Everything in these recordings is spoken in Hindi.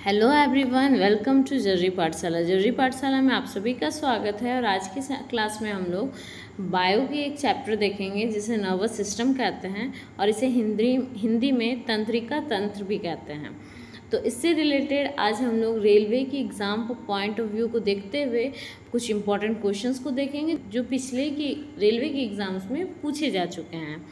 हेलो एवरीवन, वेलकम टू जर्री पाठशाला। जर्री पाठशाला में आप सभी का स्वागत है। और आज की क्लास में हम लोग बायो की एक चैप्टर देखेंगे जिसे नर्वस सिस्टम कहते हैं और इसे हिंदी में तंत्रिका तंत्र भी कहते हैं। तो इससे रिलेटेड आज हम लोग रेलवे की एग्ज़ाम को पॉइंट ऑफ व्यू को देखते हुए कुछ इंपॉर्टेंट क्वेश्चंस को देखेंगे जो पिछले की रेलवे की एग्ज़ाम्स में पूछे जा चुके हैं।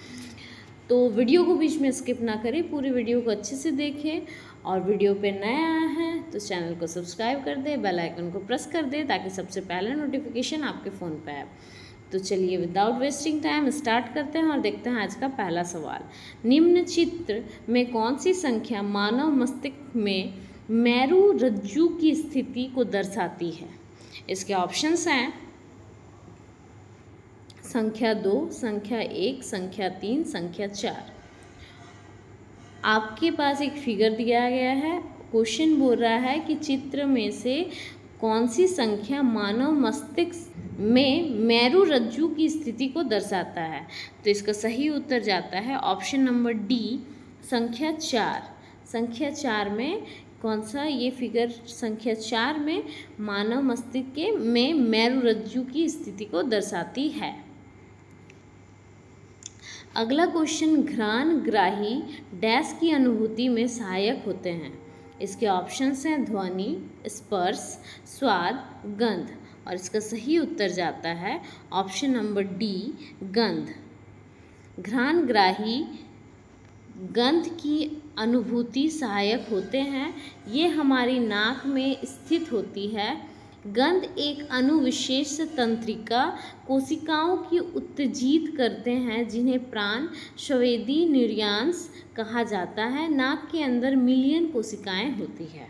तो वीडियो को बीच में स्किप ना करें, पूरी वीडियो को अच्छे से देखें। और वीडियो पे नया आया है तो चैनल को सब्सक्राइब कर दें, बेल आइकन को प्रेस कर दें ताकि सबसे पहले नोटिफिकेशन आपके फ़ोन पे आए। तो चलिए विदाउट वेस्टिंग टाइम स्टार्ट करते हैं और देखते हैं आज का पहला सवाल। निम्न चित्र में कौन सी संख्या मानव मस्तिष्क में मेरु रज्जु की स्थिति को दर्शाती है? इसके ऑप्शंस हैं संख्या 2, संख्या 1, संख्या 3, संख्या 4। आपके पास एक फिगर दिया गया है। क्वेश्चन बोल रहा है कि चित्र में से कौन सी संख्या मानव मस्तिष्क में मेरु रज्जु की स्थिति को दर्शाता है? तो इसका सही उत्तर जाता है ऑप्शन नंबर डी, संख्या 4। संख्या 4 में कौन सा ये फिगर संख्या 4 में मानव मस्तिष्क में मेरु रज्जु की स्थिति को दर्शाती है। अगला क्वेश्चन, घ्राणग्राही डैश की अनुभूति में सहायक होते हैं? इसके ऑप्शंस हैं ध्वनि, स्पर्श, स्वाद, गंध। और इसका सही उत्तर जाता है ऑप्शन नंबर डी, गंध। घ्राणग्राही गंध की अनुभूति सहायक होते हैं। ये हमारी नाक में स्थित होती है। गंध एक अनुविशेष तंत्रिका कोशिकाओं की उत्तेजित करते हैं जिन्हें प्राण संवेदी न्यूरॉन्स कहा जाता है। नाक के अंदर मिलियन कोशिकाएं होती है।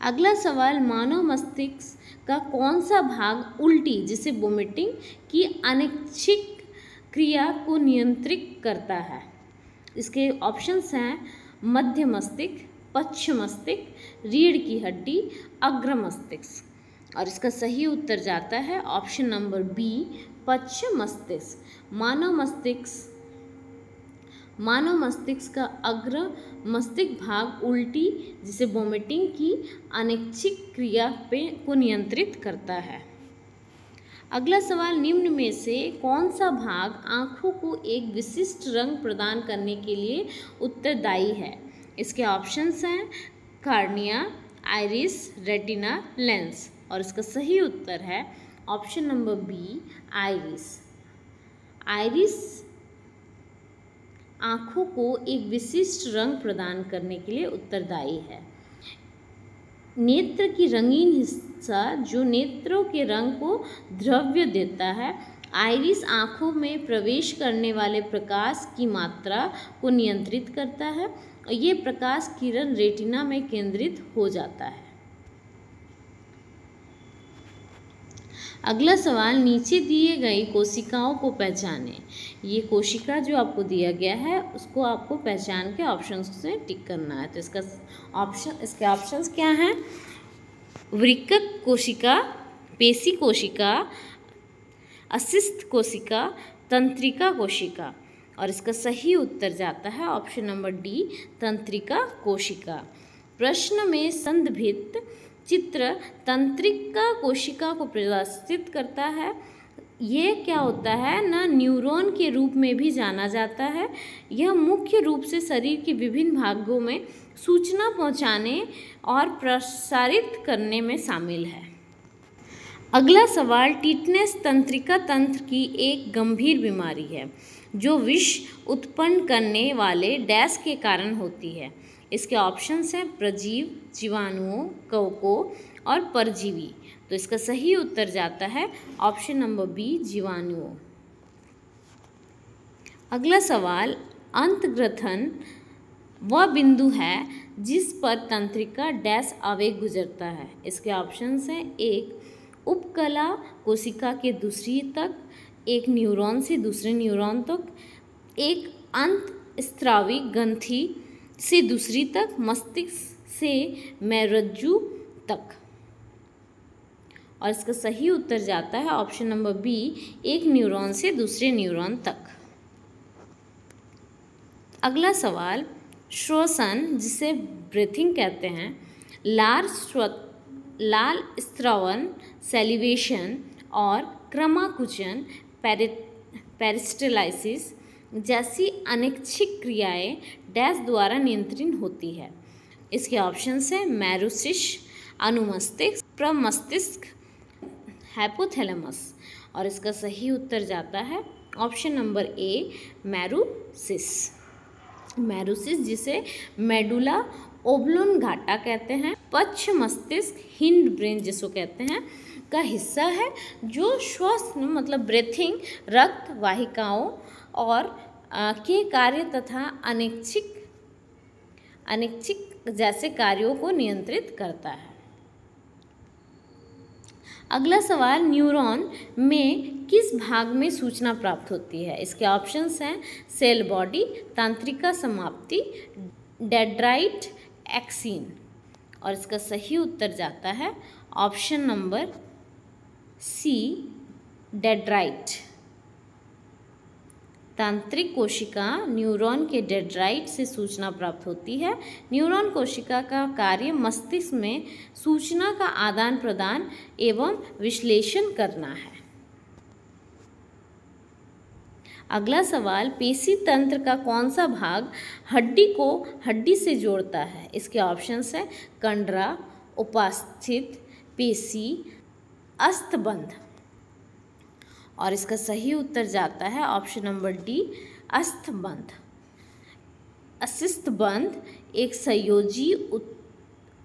अगला सवाल, मानव मस्तिष्क का कौन सा भाग उल्टी जिसे वोमिटिंग की अनैच्छिक क्रिया को नियंत्रित करता है? इसके ऑप्शंस हैं मध्य मस्तिष्क, पश्च मस्तिष्क, रीढ़ की हड्डी, अग्र मस्तिष्क। और इसका सही उत्तर जाता है ऑप्शन नंबर बी, पश्च मस्तिष्क। मानव मस्तिष्क का अग्र मस्तिष्क भाग उल्टी जिसे वोमिटिंग की अनैच्छिक क्रिया को नियंत्रित करता है। अगला सवाल, निम्न में से कौन सा भाग आँखों को एक विशिष्ट रंग प्रदान करने के लिए उत्तरदायी है? इसके ऑप्शंस हैं कार्निया, आइरिस, रेटिना, लेंस। और इसका सही उत्तर है option number B, iris. Iris आँखों को एक विशिष्ट रंग प्रदान करने के लिए उत्तरदायी है। नेत्र की रंगीन हिस्सा जो नेत्रों के रंग को द्रव्य देता है। आइरिस आँखों में प्रवेश करने वाले प्रकाश की मात्रा को नियंत्रित करता है और ये प्रकाश किरण रेटिना में केंद्रित हो जाता है। अगला सवाल, नीचे दिए गई कोशिकाओं को पहचानें। ये कोशिका जो आपको दिया गया है उसको आपको पहचान के ऑप्शंस से टिक करना है। तो इसके ऑप्शंस क्या हैं? वृक्क कोशिका, पेशी कोशिका, असिस्त कोशिका, तंत्रिका कोशिका। और इसका सही उत्तर जाता है ऑप्शन नंबर डी, तंत्रिका कोशिका। प्रश्न में संदर्भित चित्र तंत्रिका कोशिका को प्रदर्शित करता है। ये क्या होता है ना, न्यूरॉन के रूप में भी जाना जाता है। यह मुख्य रूप से शरीर के विभिन्न भागों में सूचना पहुंचाने और प्रसारित करने में शामिल है। अगला सवाल, टिटनेस तंत्रिका तंत्र की एक गंभीर बीमारी है जो विष उत्पन्न करने वाले डैश के कारण होती है। इसके ऑप्शंस हैं प्रजीव, जीवाणुओं, कवकों और परजीवी। तो इसका सही उत्तर जाता है ऑप्शन नंबर बी, जीवाणुओं। अगला सवाल, अंतर्ग्रथन वह बिंदु है जिस पर तंत्रिका डैश आवेग गुजरता है। इसके ऑप्शंस हैं एक उपकला कोशिका के दूसरी तक, एक न्यूरॉन से दूसरे न्यूरॉन तक, एक अंतःस्रावी ग्रंथि से दूसरी तक, मस्तिष्क से मेरुरज्जु तक। और इसका सही उत्तर जाता है ऑप्शन नंबर बी, एक न्यूरॉन से दूसरे न्यूरॉन तक। अगला सवाल, श्वसन जिसे ब्रीथिंग कहते हैं, लाल स्रावन सेलिवेशन और क्रमाकुचन पेरिस्टलाइसिस जैसी अनैच्छिक क्रियाएं डैश द्वारा नियंत्रित होती है। इसके ऑप्शंस हैं मेरुशिश, अनुमस्तिष्क, प्रमस्तिष्क, हाइपोथैलेमस। और इसका सही उत्तर जाता है ऑप्शन नंबर ए, मेरुशिश। मेरुशिश जिसे मेडुला ओब्लोंगाटा कहते हैं, पश्च मस्तिष्क, हिंड ब्रेन जिसको कहते हैं, का हिस्सा है जो श्वसन मतलब ब्रीथिंग, रक्त वाहिकाओं और के कार्य तथा अनैच्छिक जैसे कार्यों को नियंत्रित करता है। अगला सवाल, न्यूरॉन में किस भाग में सूचना प्राप्त होती है? इसके ऑप्शंस हैं सेल बॉडी, तंत्रिका समाप्ति, डेंड्राइट, एक्सिन। और इसका सही उत्तर जाता है ऑप्शन नंबर सी, डेंड्राइट। तंत्रिक कोशिका न्यूरॉन के डेंड्राइट से सूचना प्राप्त होती है। न्यूरॉन कोशिका का कार्य मस्तिष्क में सूचना का आदान प्रदान एवं विश्लेषण करना है। अगला सवाल, पेशी तंत्र का कौन सा भाग हड्डी को हड्डी से जोड़ता है? इसके ऑप्शंस हैं कंडरा, उपास्थित पेशी, अस्थबंध। और इसका सही उत्तर जाता है ऑप्शन नंबर डी, अस्थबंध। अस्थबंध एक संयोजी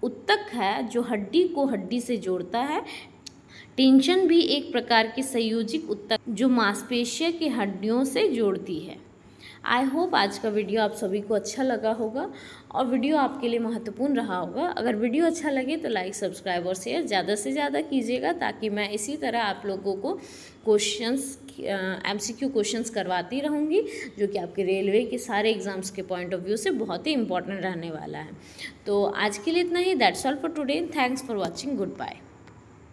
ऊतक है जो हड्डी को हड्डी से जोड़ता है। टेंशन भी एक प्रकार की संयोजिक ऊतक जो मांसपेशियों की हड्डियों से जोड़ती है। आई होप आज का वीडियो आप सभी को अच्छा लगा होगा और वीडियो आपके लिए महत्वपूर्ण रहा होगा। अगर वीडियो अच्छा लगे तो लाइक, सब्सक्राइब और शेयर ज़्यादा से ज़्यादा कीजिएगा ताकि मैं इसी तरह आप लोगों को क्वेश्चंस MCQ क्वेश्चंस करवाती रहूँगी जो कि आपके रेलवे के सारे एग्जाम्स के पॉइंट ऑफ व्यू से बहुत ही इंपॉर्टेंट रहने वाला है। तो आज के लिए इतना ही। That's all for today. Thanks for watching. Good bye.